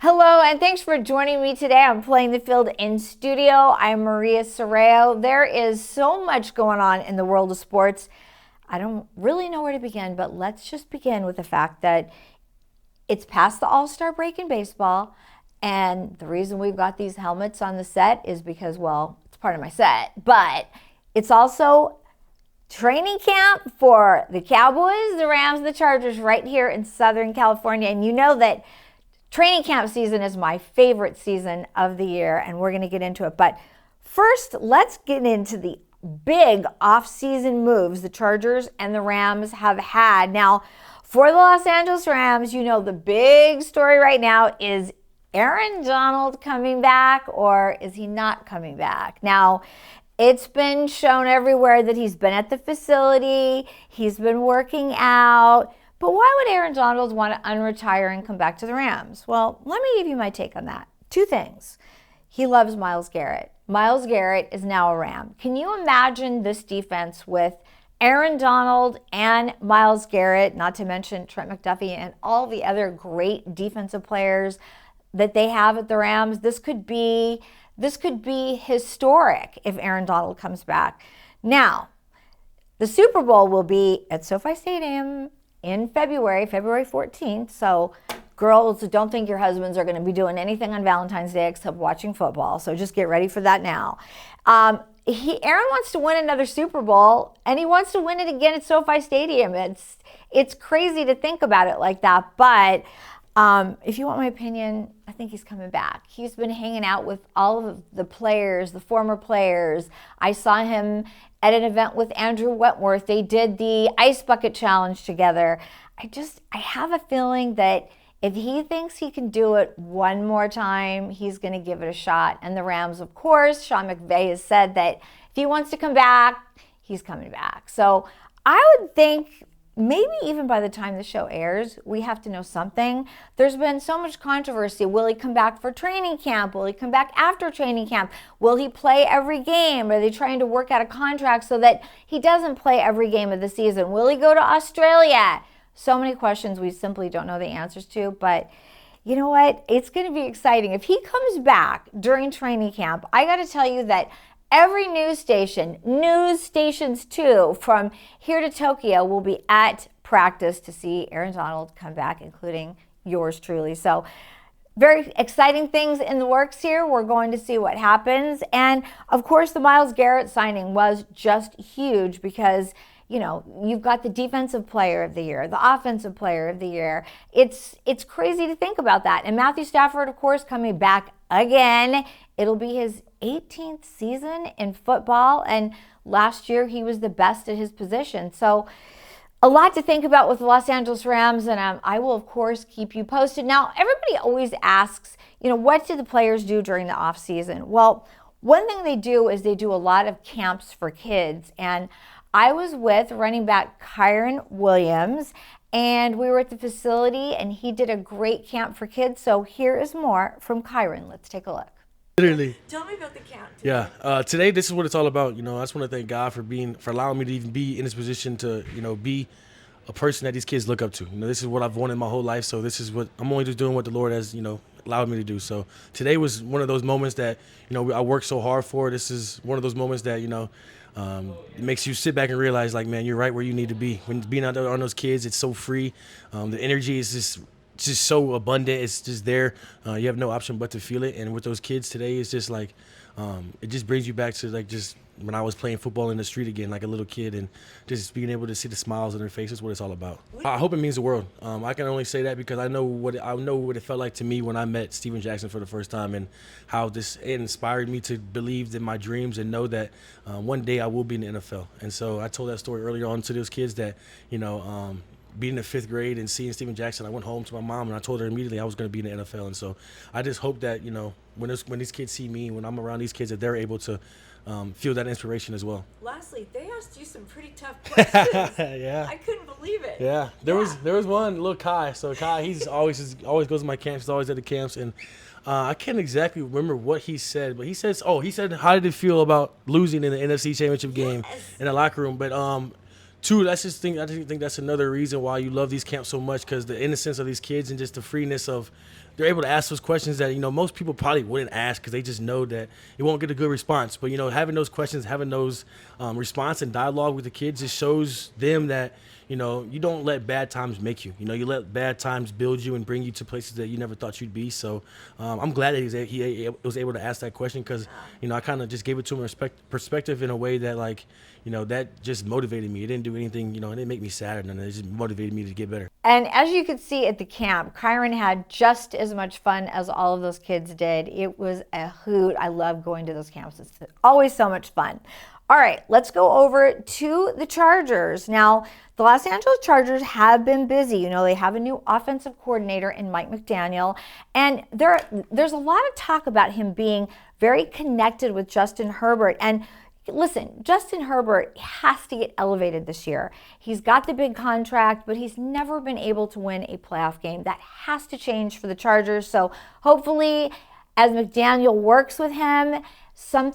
Hello, and thanks for joining me today on Playing the Field in studio. I'm Maria Serrao. There is so much going on in the world of sports. I don't really know where to begin, but let's just begin with the fact that it's past the All-Star break in baseball, and the reason we've got these helmets on the set is because, well, it's part of my set, but it's also training camp for the Cowboys, the Rams, the Chargers right here in Southern California, and you know that training camp season is my favorite season of the year, and we're going to get into it. But first, let's get into the big off-season moves the Chargers and the Rams have had. Now, for the Los Angeles Rams, you know the big story right now is Aaron Donald coming back, or is he not coming back? Now, it's been shown everywhere that he's been at the facility, he's been working out. But why would Aaron Donald want to unretire and come back to the Rams? Well, let me give you my take on that. Two things. He loves Myles Garrett. Myles Garrett is now a Ram. Can you imagine this defense with Aaron Donald and Myles Garrett, not to mention Trent McDuffie and all the other great defensive players that they have at the Rams? This could be historic if Aaron Donald comes back. Now, the Super Bowl will be at SoFi Stadium in February 14th. So girls, don't think your husbands are going to be doing anything on Valentine's Day except watching football. So just get ready for that now. Aaron wants to win another Super Bowl, and he wants to win it again at SoFi Stadium. It's crazy to think about it like that, but if you want my opinion, I think he's coming back. He's been hanging out with all of the players, the former players. I saw him at an event with Andrew Wentworth. They did the Ice Bucket Challenge together. I have a feeling that if he thinks he can do it one more time, he's going to give it a shot. And the Rams, of course, Sean McVay has said that if he wants to come back, he's coming back. So I would think maybe even by the time the show airs, we have to know something. There's been so much controversy. Will he come back for training camp? Will he come back after training camp? Will he play every game? Are they trying to work out a contract so that he doesn't play every game of the season? Will he go to Australia? So many questions we simply don't know the answers to, but you know what? It's going to be exciting. If he comes back during training camp, I got to tell you that every news stations too, from here to Tokyo, will be at practice to see Aaron Donald come back, including yours truly. So very exciting things in the works here. We're going to see what happens. And of course, the Myles Garrett signing was just huge because, you know, you've got the defensive player of the year, the offensive player of the year. It's crazy to think about that. And Matthew Stafford, of course, coming back again. It'll be his 18th season in football, and last year he was the best at his position. So a lot to think about with the Los Angeles Rams, and I will, of course, keep you posted. Now, everybody always asks, you know, what do the players do during the off season? Well, one thing they do is they do a lot of camps for kids, and I was with running back Kyron Williams, and we were at the facility, and he did a great camp for kids. So here is more from Kyron. Let's take a look. Literally. Tell me about the camp. Yeah. Today, this is what it's all about. You know, I just want to thank God for allowing me to even be in this position to, you know, be a person that these kids look up to. You know, this is what I've wanted my whole life. So this is what I'm only just doing what the Lord has, you know, allowed me to do. So today was one of those moments that, you know, I worked so hard for. This is one of those moments that, you know, it makes you sit back and realize, like, man, you're right where you need to be. When being out there on those kids, it's so free. The energy is just so abundant. It's just there. You have no option but to feel it. And with those kids today, it's just like, it just brings you back to like just when I was playing football in the street again, like a little kid, and just being able to see the smiles on their faces is what it's all about. I hope it means the world. I can only say that because I know what it felt like to me when I met Steven Jackson for the first time, and how it inspired me to believe in my dreams and know that one day I will be in the NFL. And so I told that story earlier on to those kids that, you know, being in the 5th grade and seeing Steven Jackson, I went home to my mom and I told her immediately I was going to be in the NFL. And so I just hope that, you know, when these kids see me, when I'm around these kids, that they're able to feel that inspiration as well. Lastly, they asked you some pretty tough questions. Yeah. I couldn't believe it. Yeah. There was one, little Kai. So Kai, he's always goes to my camps. He's always at the camps. And I can't exactly remember what he said, but he said, how did it feel about losing in the NFC Championship game in the locker room? But two, I just think that's another reason why you love these camps so much, because the innocence of these kids and just the freeness of they're able to ask those questions that most people probably wouldn't ask because they just know that it won't get a good response. But having those questions, having those response and dialogue with the kids, just shows them that you don't let bad times make you. You let bad times build you and bring you to places that you never thought you'd be. So I'm glad that he was able to ask that question, because I kind of just gave it to him perspective in a way that that just motivated me. It didn't do anything, it didn't make me sad, and it just motivated me to get better. And as you could see at the camp, Kyron had just as much fun as all of those kids did. It was a hoot. I love going to those camps. It's always so much fun. All right, let's go over to the Chargers. Now, the Los Angeles Chargers have been busy. They have a new offensive coordinator in Mike McDaniel, and there's a lot of talk about him being very connected with Justin Herbert. And listen, Justin Herbert has to get elevated this year. He's got the big contract, but he's never been able to win a playoff game. That has to change for the Chargers. So hopefully, as McDaniel works with him,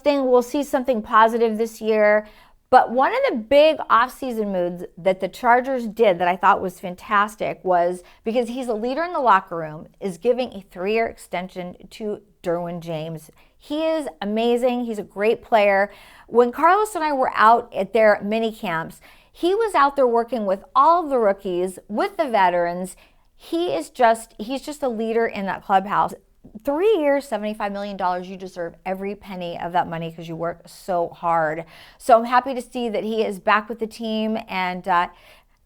we'll see something positive this year. But one of the big offseason moves that the Chargers did that I thought was fantastic was, because he's a leader in the locker room, is giving a 3-year extension to Derwin James. He is amazing. He's a great player. When Carlos and I were out at their mini camps, he was out there working with all of the rookies, with the veterans. He's just a leader in that clubhouse. 3 years, $75 million. You deserve every penny of that money because you work so hard. So I'm happy to see that he is back with the team, and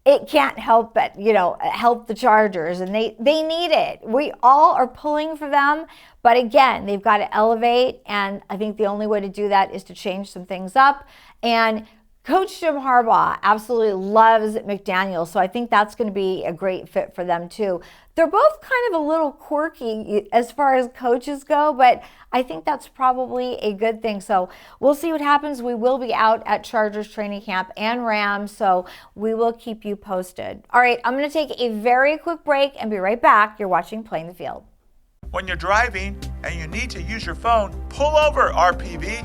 it can't help but, help the Chargers, and they need it. We all are pulling for them, but again, they've got to elevate, and I think the only way to do that is to change some things up. And Coach Jim Harbaugh absolutely loves McDaniel, so I think that's going to be a great fit for them too. They're both kind of a little quirky as far as coaches go, but I think that's probably a good thing. So we'll see what happens. We will be out at Chargers training camp and Rams, so we will keep you posted. All right, I'm going to take a very quick break and be right back. You're watching Playing the Field. When you're driving and you need to use your phone, pull over, RPV.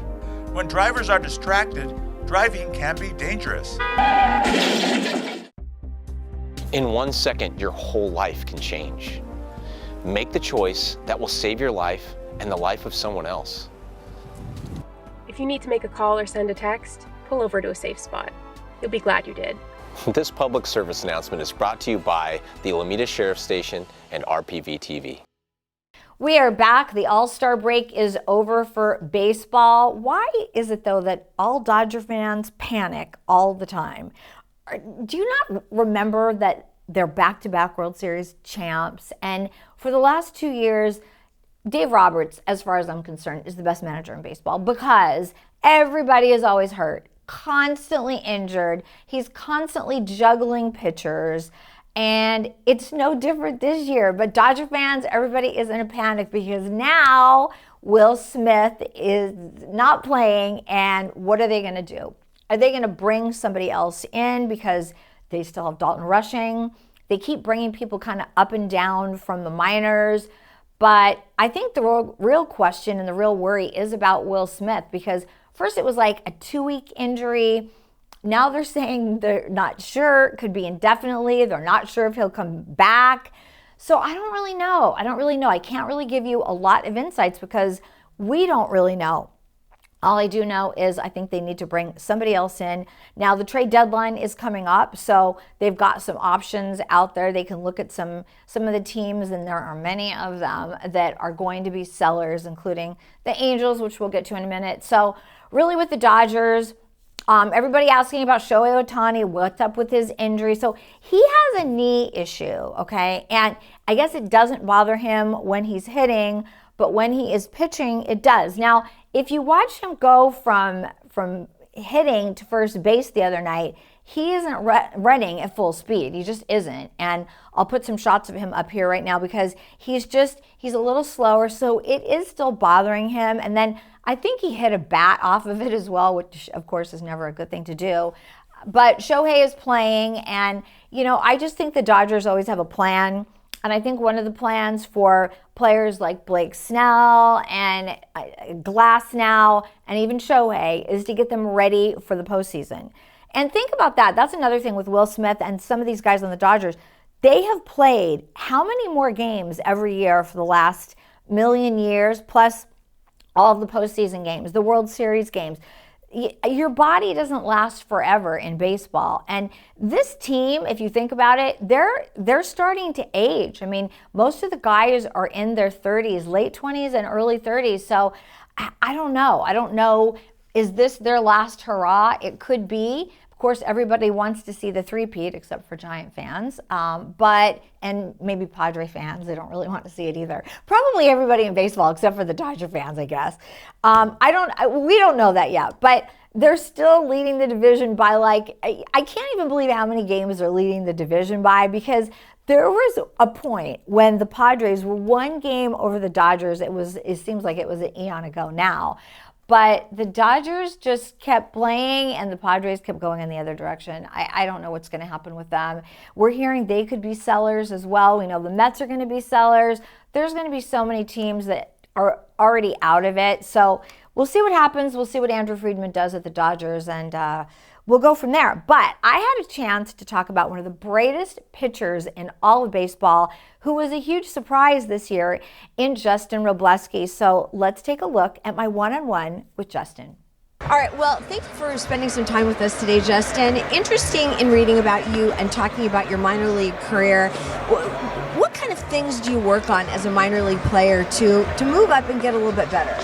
When drivers are distracted, driving can be dangerous. In 1 second, your whole life can change. Make the choice that will save your life and the life of someone else. If you need to make a call or send a text, pull over to a safe spot. You'll be glad you did. This public service announcement is brought to you by the Alameda Sheriff Station and RPV TV. We are back. The All-Star break is over for baseball. Why is it, though, that all Dodger fans panic all the time? Do you not remember that they're back-to-back World Series champs? And for the last 2 years, Dave Roberts, as far as I'm concerned, is the best manager in baseball, because everybody is always hurt, constantly injured. He's constantly juggling pitchers. And it's no different this year. But Dodger fans, everybody is in a panic, because now Will Smith is not playing. And what are they going to do? Are they going to bring somebody else in, because they still have Dalton Rushing? They keep bringing people kind of up and down from the minors. But I think the real question and the real worry is about Will Smith, because first it was like a 2-week injury. Now they're saying they're not sure. It could be indefinitely. They're not sure if he'll come back. So I don't really know. I can't really give you a lot of insights, because we don't really know. All I do know is I think they need to bring somebody else in. Now the trade deadline is coming up, so they've got some options out there. They can look at some of the teams, and there are many of them that are going to be sellers, including the Angels, which we'll get to in a minute. So really with the Dodgers, everybody asking about Shohei Ohtani, what's up with his injury? So he has a knee issue, okay? And I guess it doesn't bother him when he's hitting, but when he is pitching, it does. Now, if you watch him go from hitting to first base the other night, he isn't running at full speed. He just isn't. And I'll put some shots of him up here right now, because he's a little slower, so it is still bothering him. And then I think he hit a bat off of it as well, which of course is never a good thing to do. But Shohei is playing, and I just think the Dodgers always have a plan. And I think one of the plans for players like Blake Snell and Glass now, and even Shohei, is to get them ready for the postseason. And think about that. That's another thing with Will Smith and some of these guys on the Dodgers. They have played how many more games every year for the last million years, plus all of the postseason games, the World Series games. Your body doesn't last forever in baseball. And this team, if you think about it, they're starting to age. I mean, most of the guys are in their 30s, late 20s and early 30s. So I don't know. I don't know. Is this their last hurrah? It could be. Of course, everybody wants to see the three-peat, except for Giant fans, and maybe Padre fans. They don't really want to see it either. Probably everybody in baseball, except for the Dodger fans, I guess. We don't know that yet, but they're still leading the division by I can't even believe how many games they're leading the division by, because there was a point when the Padres were one game over the Dodgers. It seems like it was an eon ago now. But the Dodgers just kept playing and the Padres kept going in the other direction. I don't know what's going to happen with them. We're hearing they could be sellers as well. We know the Mets are going to be sellers. There's going to be so many teams that are already out of it. So we'll see what happens. We'll see what Andrew Friedman does at the Dodgers, and we'll go from there. But I had a chance to talk about one of the brightest pitchers in all of baseball, who was a huge surprise this year, in Justin Robleski. So let's take a look at my one-on-one with Justin. All right, well, thank you for spending some time with us today, Justin. Interesting in reading about you and talking about your minor league career. What kind of things do you work on as a minor league player to move up and get a little bit better?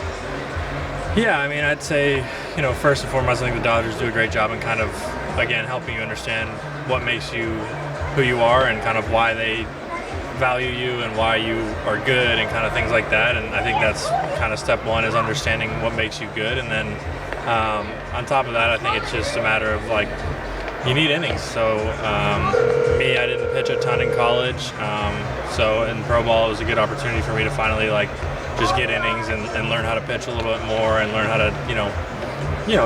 Yeah, I mean, I'd say, first and foremost, I think the Dodgers do a great job in kind of, again, helping you understand what makes you who you are and kind of why they value you and why you are good and kind of things like that. And I think that's kind of step one, is understanding what makes you good. And then on top of that, I think it's just a matter of you need innings. So me, I didn't pitch a ton in college. So in pro ball, it was a good opportunity for me to finally just get innings and learn how to pitch a little bit more and learn how to,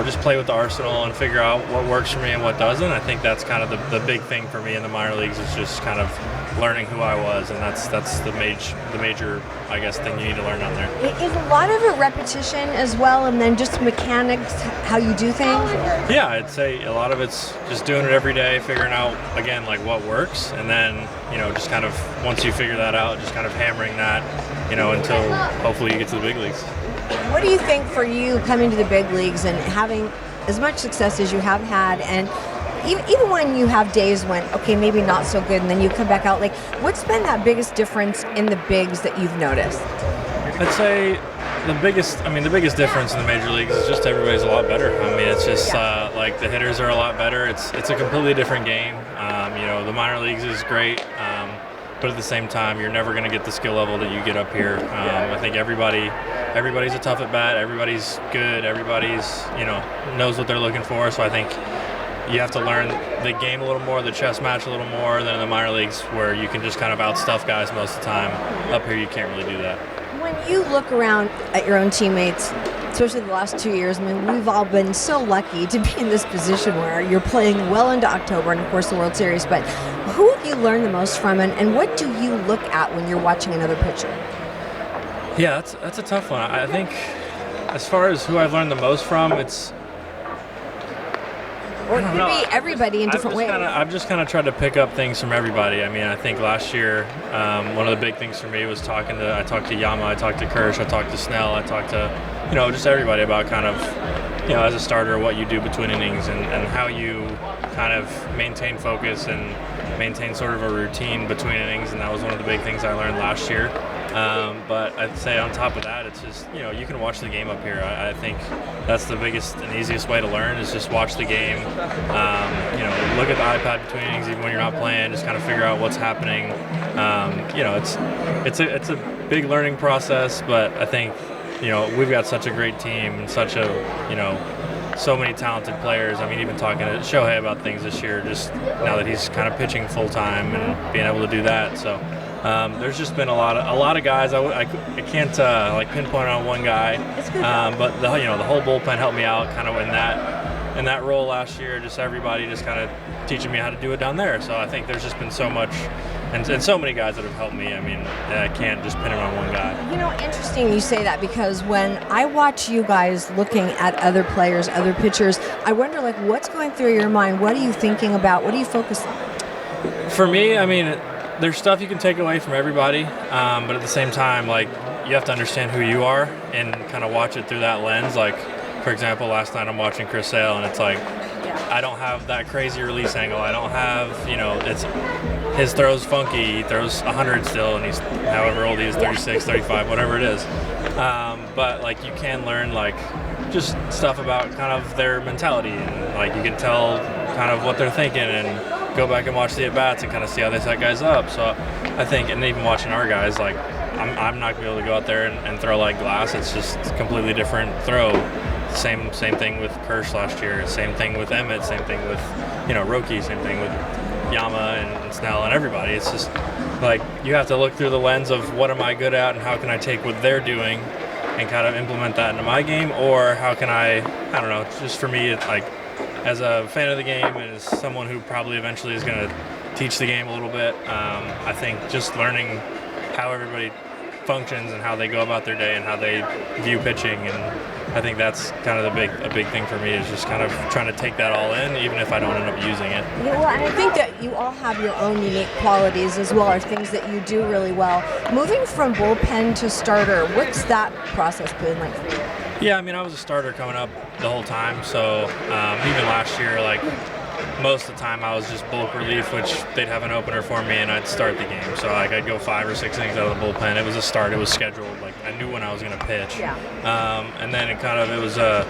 just play with the arsenal and figure out what works for me and what doesn't. I think that's kind of the big thing for me in the minor leagues, is just kind of learning who I was, and that's the major, I guess, thing you need to learn down there. Is a lot of it repetition as well, and then just mechanics, how you do things? Yeah, I'd say a lot of it's just doing it every day, figuring out, again, what works, and then, just kind of, once you figure that out, just kind of hammering that, until hopefully you get to the big leagues. What do you think for you coming to the big leagues and having as much success as you have had, and even when you have days when, okay, maybe not so good, and then you come back out, what's been that biggest difference in the bigs that you've noticed? I'd say the biggest difference in the major leagues is just everybody's a lot better. I mean, it's just the hitters are a lot better. It's a completely different game. The minor leagues is great, but at the same time, you're never going to get the skill level that you get up here. I think everybody's a tough at bat. Everybody's good. Everybody's knows what they're looking for. So I think you have to learn the game a little more, the chess match a little more than in the minor leagues, where you can just kind of outstuff guys most of the time. Up here, you can't really do that. When you look around at your own teammates, especially the last 2 years, we've all been so lucky to be in this position where you're playing well into October and, of course, the World Series. But who have you learned the most from, and what do you look at when you're watching another pitcher? Yeah, that's a tough one. I think as far as who I've learned the most from, it's... Or it could be everybody in different ways. I've just kind of tried to pick up things from everybody. I mean, I think last year, one of the big things for me was I talked to Yama, I talked to Kirsch, I talked to Snell, I talked to, just everybody about kind of, as a starter, what you do between innings and how you kind of maintain focus and maintain sort of a routine between innings. And that was one of the big things I learned last year. But I'd say on top of that, it's just, you can watch the game up here. I think that's the biggest and easiest way to learn, is just watch the game. Look at the iPad between innings, even when you're not playing, just kind of figure out what's happening. It's a big learning process, but I think, we've got such a great team and such a, so many talented players. I mean, even talking to Shohei about things this year, just now that he's kind of pitching full time and being able to do that. So there's just been a lot of guys. I can't pinpoint on one guy, but the whole bullpen helped me out kind of in that role last year. Just everybody just kind of teaching me how to do it down there. So I think there's just been so much and so many guys that have helped me. I mean, I can't just pin it on one guy. You know, interesting you say that, because when I watch you guys looking at other players, other pitchers, I wonder, like, what's going through your mind? What are you thinking about? What do you focus on? For me, I mean, there's stuff you can take away from everybody, but at the same time, like, you have to understand who you are and kind of watch it through that lens. Like, for example, last night I'm watching Chris Sale, and it's like, I don't have that crazy release angle. I don't have, you know, his throw's funky. He throws 100 still, and he's however old he is, 36, 35, whatever it is. But, like, you can learn, like, just stuff about kind of their mentality, and, like, you can tell kind of what they're thinking and go back and watch the at-bats and kind of see how they set guys up. So I think, and even watching our guys, like, I'm not going to be able to go out there and throw like glass. It's just a completely different throw. Same thing with Kirsch last year. Same thing with Emmett. Same thing with, you know, Roki. Same thing with Yama and Snell and everybody. It's just like you have to look through the lens of what am I good at and how can I take what they're doing and kind of implement that into my game, or how can I don't know, just for me, it's like, as a fan of the game and as someone who probably eventually is going to teach the game a little bit, I think just learning how everybody functions and how they go about their day and how they view pitching, and I think that's kind of a big thing for me, is just kind of trying to take that all in, even if I don't end up using it. Yeah, well, and I think that you all have your own unique qualities as well, or things that you do really well. Moving from bullpen to starter, what's that process been like for you? Yeah, I mean, I was a starter coming up the whole time, so even last year, like, most of the time I was just bulk relief, which they'd have an opener for me and I'd start the game. So, like, I'd go 5 or 6 innings out of the bullpen. It was a start. It was scheduled. Like, I knew when I was going to pitch. Yeah. And then it was a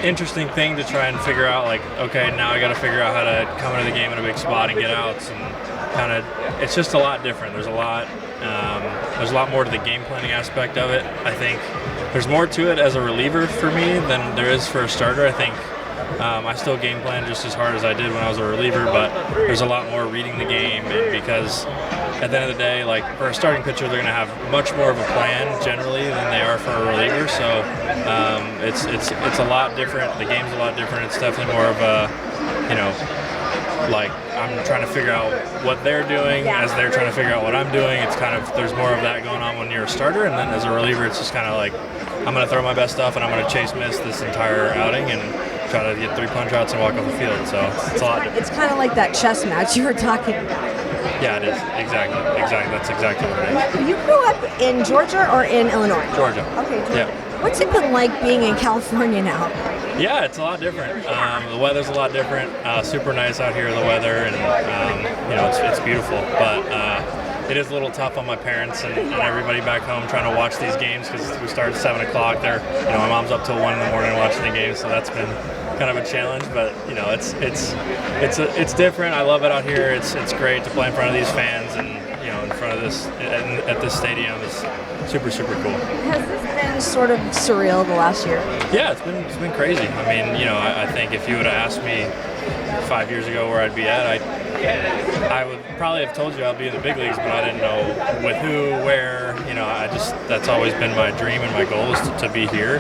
interesting thing to try and figure out, like, okay, now I got to figure out how to come into the game in a big spot and get outs, and kind of, it's just a lot different. There's a lot more to the game planning aspect of it. I think there's more to it as a reliever for me than there is for a starter. I think I still game plan just as hard as I did when I was a reliever, but there's a lot more reading the game, and because at the end of the day, like, for a starting pitcher, they're going to have much more of a plan generally than they are for a reliever. So it's a lot different. The game's a lot different. It's definitely more of a, you know, like, I'm trying to figure out what they're doing as they're trying to figure out what I'm doing. It's kind of, there's more of that going on when you're a starter, and then as a reliever, it's just kind of like, I'm going to throw my best stuff and I'm going to chase miss this entire outing and try to get 3 punch outs and walk off the field. So it's a lot different. It's kind of like that chess match you were talking about. Yeah, it is. Exactly. That's exactly what it is. You grew up in Georgia or in Illinois? Georgia. Okay, Georgia. Yeah. What's it been like being in California now? Yeah, it's a lot different. The weather's a lot different. Super nice out here, the weather, and you know, it's beautiful. But it is a little tough on my parents and everybody back home trying to watch these games, because we start at 7 o'clock. My mom's up till 1 in the morning watching the games, so that's been kind of a challenge. But you know, it's different. I love it out here. It's great to play in front of these fans, and you know, in front of this at this stadium is super cool. Has this been sort of surreal the last year? Yeah, it's been crazy. I mean, you know, I think if you would have asked me 5 years ago where I'd be at, I would probably have told you I'd be in the big leagues, but I didn't know with who, where. You know, that's always been my dream and my goal is to be here.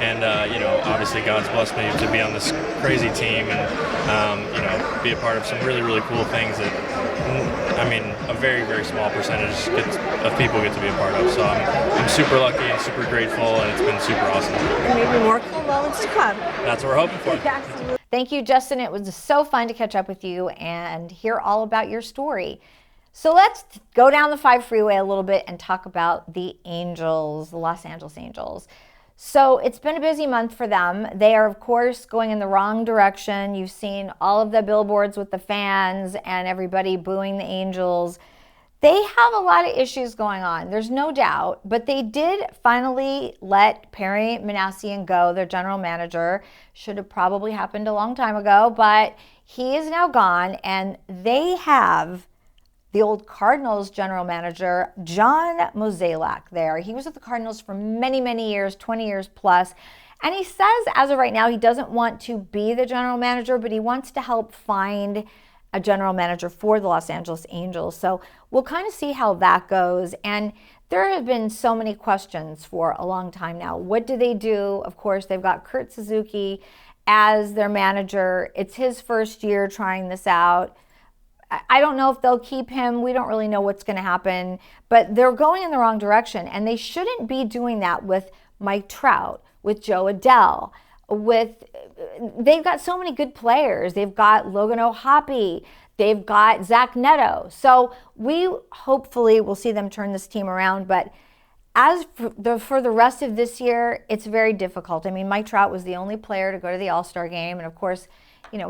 And you know, obviously God's blessed me to be on this crazy team and you know, be a part of some really cool things that, I mean, a very small percentage of people get to be a part of. So I'm super lucky and super grateful, and it's been super awesome. And maybe more cool moments to come. That's what we're hoping for. Absolutely. Thank you, Justin. It was so fun to catch up with you and hear all about your story. So let's go down the 5 freeway a little bit and talk about the Angels, the Los Angeles Angels. So it's been a busy month for them. They are, of course, going in the wrong direction. You've seen all of the billboards with the fans and everybody booing the Angels. They have a lot of issues going on, there's no doubt, but they did finally let Perry Manassian go, their general manager. Should have probably happened a long time ago, but he is now gone, and they have the old Cardinals general manager, John Mozeliak, there. He was with the Cardinals for many years, 20 years plus. And he says, as of right now, he doesn't want to be the general manager, but he wants to help find a general manager for the Los Angeles Angels. So we'll kind of see how that goes. And there have been so many questions for a long time now. What do they do? Of course, they've got Kurt Suzuki as their manager. It's his first year trying this out. I don't know if they'll keep him. We don't really know what's going to happen, but they're going in the wrong direction, and they shouldn't be doing that with Mike Trout, with Joe Adele, they've got so many good players. They've got Logan O'Hoppe. They've got Zach Neto. So we hopefully will see them turn this team around, but as for the rest of this year, it's very difficult. I mean, Mike Trout was the only player to go to the All-Star game, and of course,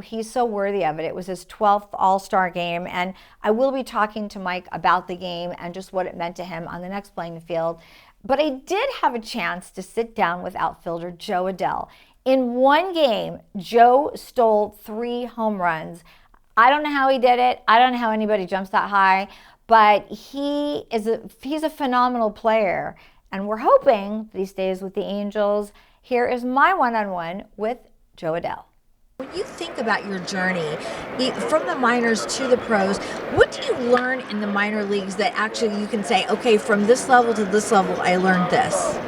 he's so worthy of it. It was his 12th All-Star game, and I will be talking to Mike about the game and just what it meant to him on the next playing field. But I did have a chance to sit down with outfielder Joe Adele. In one game, Joe stole 3 home runs. I don't know how he did it. I don't know how anybody jumps that high, but he's a phenomenal player, and we're hoping that he stays with the Angels. Here is my one-on-one with Joe Adele. When you think about your journey from the minors to the pros, what do you learn in the minor leagues that actually you can say, okay, from this level to this level, I learned this?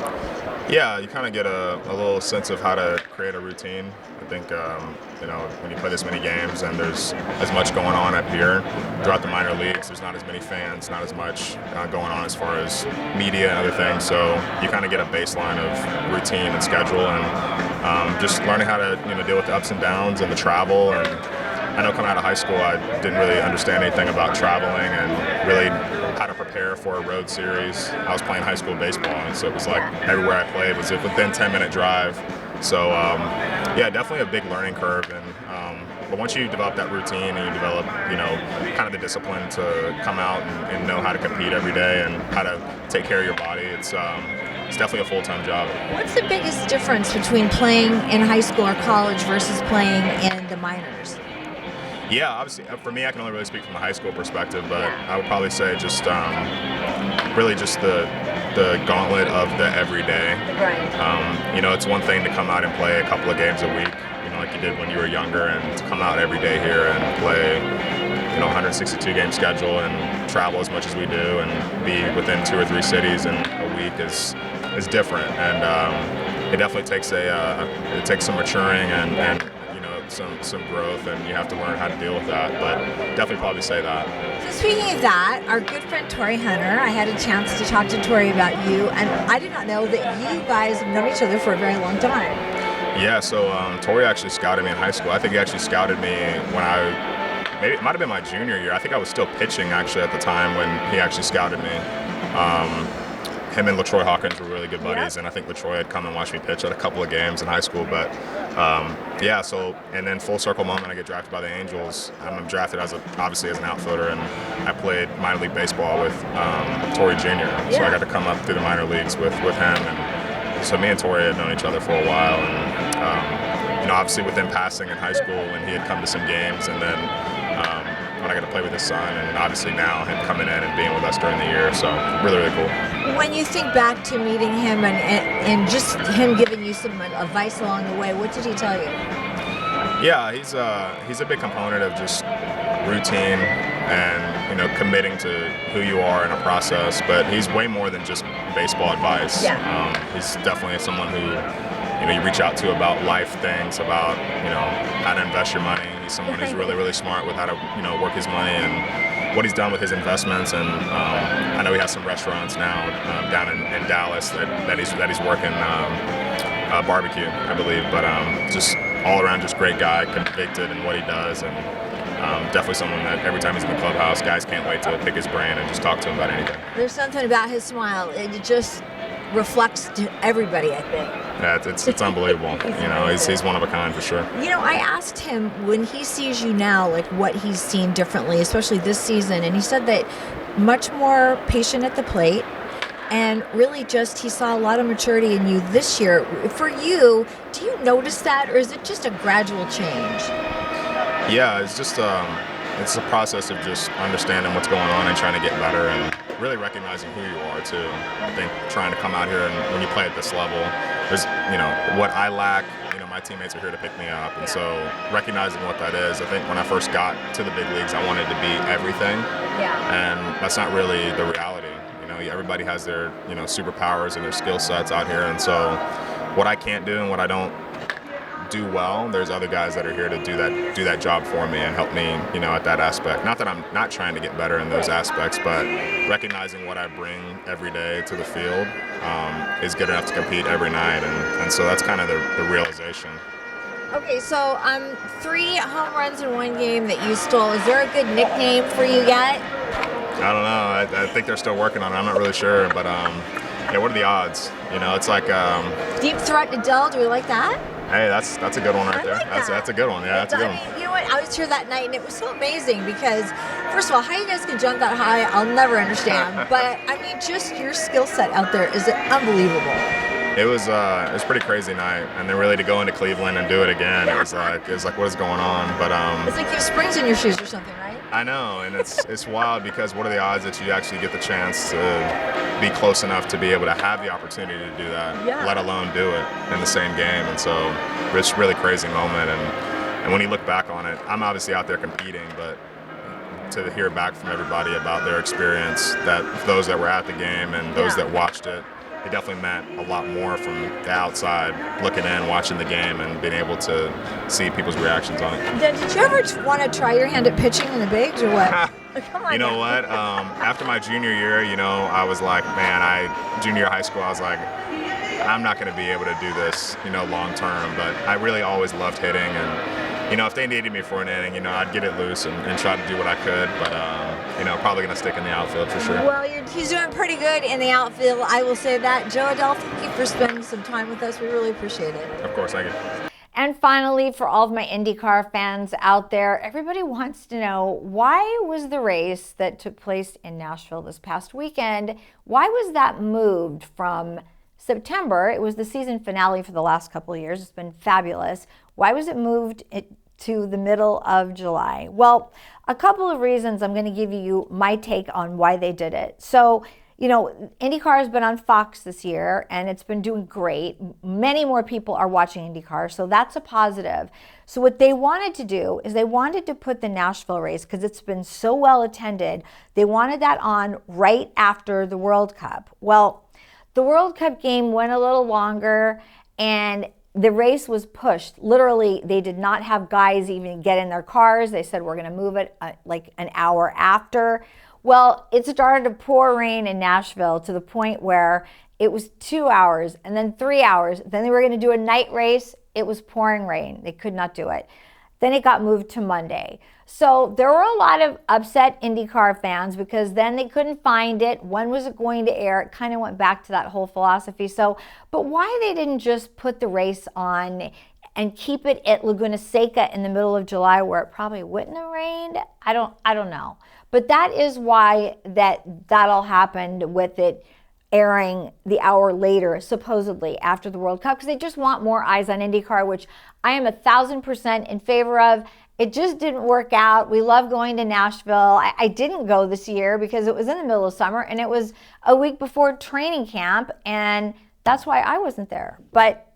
Yeah, you kind of get a little sense of how to create a routine. I think, when you play this many games and there's as much going on up here, throughout the minor leagues, there's not as many fans, not as much going on as far as media and other things. So you kind of get a baseline of routine and schedule, and just learning how to deal with the ups and downs and the travel. And I know coming out of high school, I didn't really understand anything about traveling and really how to prepare for a road series. I was playing high school baseball, and so it was like everywhere I played was within 10-minute drive. So definitely a big learning curve. But once you develop that routine and you develop, kind of the discipline to come out and know how to compete every day and how to take care of your body, it's definitely a full-time job. What's the biggest difference between playing in high school or college versus playing in the minors? Yeah, obviously, for me, I can only really speak from the high school perspective, but I would probably say just really just the gauntlet of the everyday. Right. It's one thing to come out and play a couple of games a week, like you did when you were younger, and to come out every day here and play, 162-game schedule and travel as much as we do and be within 2 or 3 cities in a week is different. And it definitely takes some maturing and some growth, and you have to learn how to deal with that, but definitely probably say that. So speaking of that, our good friend Tori Hunter, I had a chance to talk to Tori about you, and I did not know that you guys have known each other for a very long time. Yeah, so Tori actually scouted me in high school. I think he actually scouted me when maybe it might have been my junior year. I think I was still pitching actually at the time when he actually scouted me. Him and LaTroy Hawkins were really good buddies, and I think LaTroy had come and watched me pitch at a couple of games in high school. But and then full circle moment, I get drafted by the Angels. I'm drafted obviously as an outfielder, and I played minor league baseball with Tori Jr. So I got to come up through the minor leagues with him, and so me and Tori had known each other for a while. And obviously with him passing in high school, when he had come to some games, and then when I got to play with his son, and obviously now him coming in and being with us during the year. So really, really cool. When you think back to meeting him and just him giving you some advice along the way, what did he tell you? Yeah, he's a big component of just routine and committing to who you are in a process. But he's way more than just baseball advice. Yeah. He's definitely someone who you reach out to about life things, about how to invest your money. He's someone who's really, really smart with how to work his money and what he's done with his investments. And I know he has some restaurants now down in Dallas that he's working barbecue, I believe. But just all around, just great guy, convicted in what he does, and definitely someone that every time he's in the clubhouse, guys can't wait to pick his brain and just talk to him about anything. There's something about his smile. It just reflects to everybody, I think. Yeah, it's unbelievable. He's one of a kind for sure. I asked him when he sees you now, like what he's seen differently, especially this season, and he said that much more patient at the plate, and really just he saw a lot of maturity in you this year. For you, do you notice that, or is it just a gradual change? Yeah, it's just it's a process of just understanding what's going on and trying to get better, and really recognizing who you are too. I think trying to come out here, and when you play at this level, there's what I lack, my teammates are here to pick me up, and so recognizing what that is. I think when I first got to the big leagues, I wanted to be everything, and that's not really the reality. Everybody has their superpowers and their skill sets out here, and so what I can't do and what I don't do well, there's other guys that are here to do that job for me and help me, at that aspect. Not that I'm not trying to get better in those aspects, but recognizing what I bring every day to the field is good enough to compete every night, and so that's kind of the realization. Okay, so 3 home runs in one game that you stole. Is there a good nickname for you yet? I don't know. I think they're still working on it. I'm not really sure, but what are the odds? It's like Deep Threat Adele. Do we like that? Hey, that's a good one right there. Like That's a good one. Yeah, that's a good one. You know what? I was here that night, and it was so amazing because, first of all, how you guys can jump that high, I'll never understand. But I mean, just your skill set out there is unbelievable. It was pretty crazy night, and then really to go into Cleveland and do it again, it was like what is going on? But it's like you have springs in your shoes or something, right? I know, and it's wild because what are the odds that you actually get the chance to be close enough to be able to have the opportunity to do that, let alone do it in the same game? And so it's a really crazy moment, and when you look back on it, I'm obviously out there competing, but to hear back from everybody about their experience, that those that were at the game and those that watched it, it definitely meant a lot more from the outside, looking in, watching the game, and being able to see people's reactions on it. Did you ever want to try your hand at pitching in the bigs or what? Come on. You know what? After my junior year, I was like, junior year of high school, I was like, I'm not going to be able to do this, long term. But I really always loved hitting, and if they needed me for an inning, I'd get it loose and try to do what I could. But probably going to stick in the outfield for sure. Well, he's doing pretty good in the outfield. I will say that. Joe Adele, thank you for spending some time with us. We really appreciate it. Of course, thank you. And finally, for all of my IndyCar fans out there, everybody wants to know, why was the race that took place in Nashville this past weekend, why was that moved from September? It was the season finale for the last couple of years. It's been fabulous. Why was it moved to the middle of July? Well, a couple of reasons. I'm going to give you my take on why they did it. So, IndyCar has been on Fox this year, and it's been doing great. Many more people are watching IndyCar, so that's a positive. So what they wanted to do is they wanted to put the Nashville race, because it's been so well attended, they wanted that on right after the World Cup. Well, the World Cup game went a little longer, and the race was pushed. Literally, they did not have guys even get in their cars. They said, we're going to move it like an hour after. Well, it started to pour rain in Nashville to the point where it was 2 hours and then 3 hours. Then they were going to do a night race. It was pouring rain. They could not do it. Then it got moved to Monday. So there were a lot of upset IndyCar fans because then they couldn't find it. When was it going to air? It kind of went back to that whole philosophy. So, but why they didn't just put the race on and keep it at Laguna Seca in the middle of July where it probably wouldn't have rained, I don't know. But that is why that all happened with it airing the hour later, supposedly, after the World Cup, because they just want more eyes on IndyCar, which I am 1,000% in favor of. It just didn't work out. We love going to Nashville. I didn't go this year because it was in the middle of summer, and it was a week before training camp, and that's why I wasn't there. But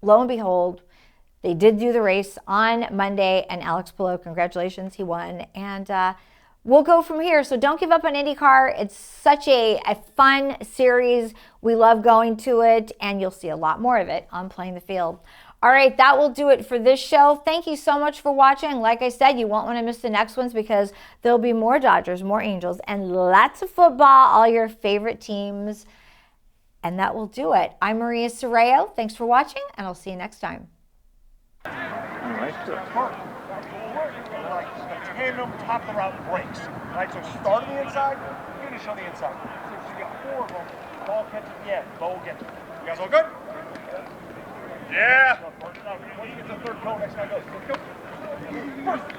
lo and behold, they did do the race on Monday, and Alex Palou, congratulations, he won. And we'll go from here. So don't give up on IndyCar. It's such a fun series. We love going to it, and you'll see a lot more of it on Playing the Field. All right, that will do it for this show. Thank you so much for watching. Like I said, you won't want to miss the next ones because there'll be more Dodgers, more Angels, and lots of football, all your favorite teams. And that will do it. I'm Maria Serrao. Thanks for watching, and I'll see you next time. Like tandem top of the route breaks. Right, so start on the inside, finish on the inside. So you get 4 of them, ball catch at the end, Bo will get it. You guys all good? Yeah. When you get to the third cone, next guy goes. Let's go.